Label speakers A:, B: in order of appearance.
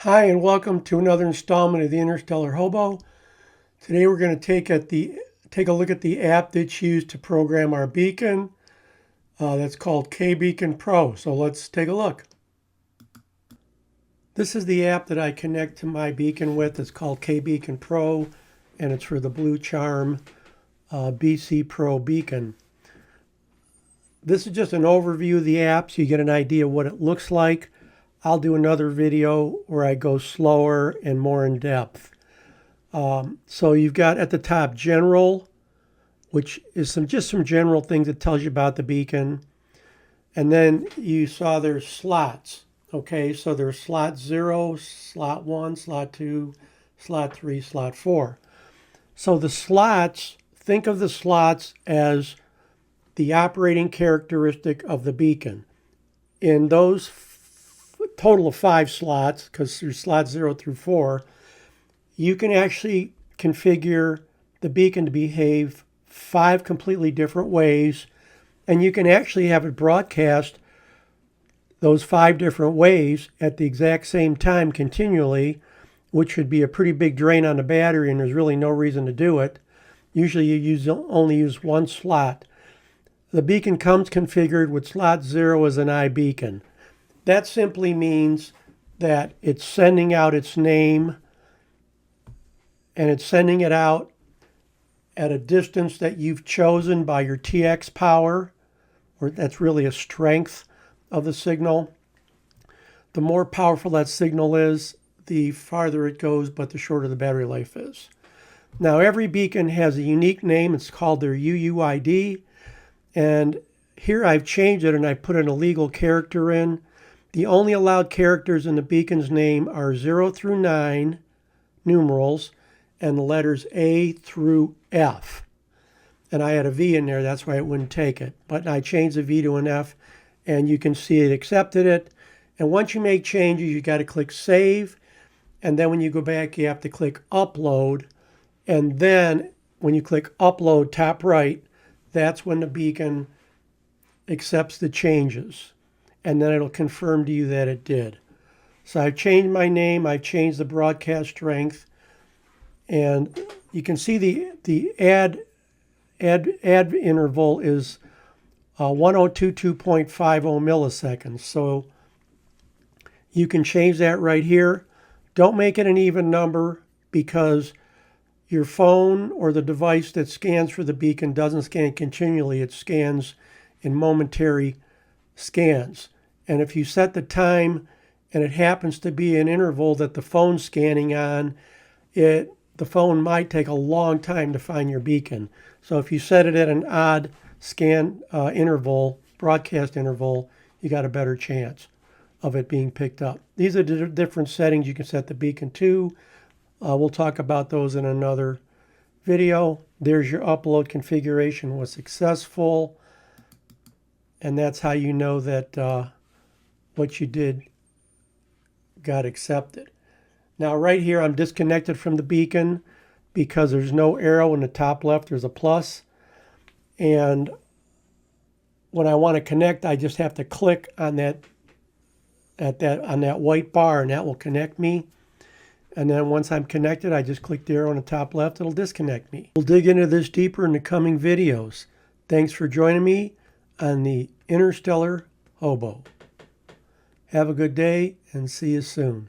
A: Hi, and welcome to another installment of the Interstellar Hobo. Today we're going to take a look at the app that's used to program our beacon. That's called KBeacon Pro. So let's take a look. This is the app that I connect to my beacon with. It's called KBeacon Pro, and it's for the BlueCharm BC Pro beacon. This is just an overview of the app so you get an idea of what it looks like. I'll do another video where I go slower and more in depth. So you've got at the top general, which is just some general things that tells you about the beacon. And then you saw there's slots. Okay, so there's slot 0, slot 1, slot 2, slot 3, slot 4. So the slots, think of the slots as the operating characteristic of the beacon. In those total of 5 slots, because there's slots 0 through 4, you can actually configure the beacon to behave 5 completely different ways, and you can actually have it broadcast those 5 different ways at the exact same time continually, which would be a pretty big drain on the battery, and there's really no reason to do it. Usually you only use one slot. The beacon comes configured with slot 0 as an iBeacon. That simply means that it's sending out its name, and it's sending it out at a distance that you've chosen by your TX power, or that's really a strength of the signal. The more powerful that signal is, the farther it goes, but the shorter the battery life is. Now, every beacon has a unique name. It's called their UUID, and here I've changed it and I put an illegal character in. The only allowed characters in the beacon's name are 0 through 9 numerals and the letters A through F. And I had a V in there, that's why it wouldn't take it. But I changed the V to an F, and you can see it accepted it. And once you make changes, you got to click Save. And then when you go back, you have to click Upload. And then when you click Upload, top right, that's when the beacon accepts the changes. And then it'll confirm to you that it did. So I've changed my name, I've changed the broadcast strength, and you can see the add interval is 1022.50 milliseconds. So you can change that right here. Don't make it an even number, because your phone or the device that scans for the beacon doesn't scan continually. It scans in momentary scans. And if you set the time and it happens to be an interval that the phone's scanning on, the phone might take a long time to find your beacon. So if you set it at an odd scan interval, broadcast interval, you got a better chance of it being picked up. These are the different settings you can set the beacon to. We'll talk about those in another video. There's your upload configuration was successful. And that's how you know that what you did got accepted. Now right here, I'm disconnected from the beacon because there's no arrow in the top left. There's a plus. And when I want to connect, I just have to click on that white bar, and that will connect me. And then once I'm connected, I just click the arrow on the top left. It'll disconnect me. We'll dig into this deeper in the coming videos. Thanks for joining me on the Interstellar Hobo. Have a good day and see you soon.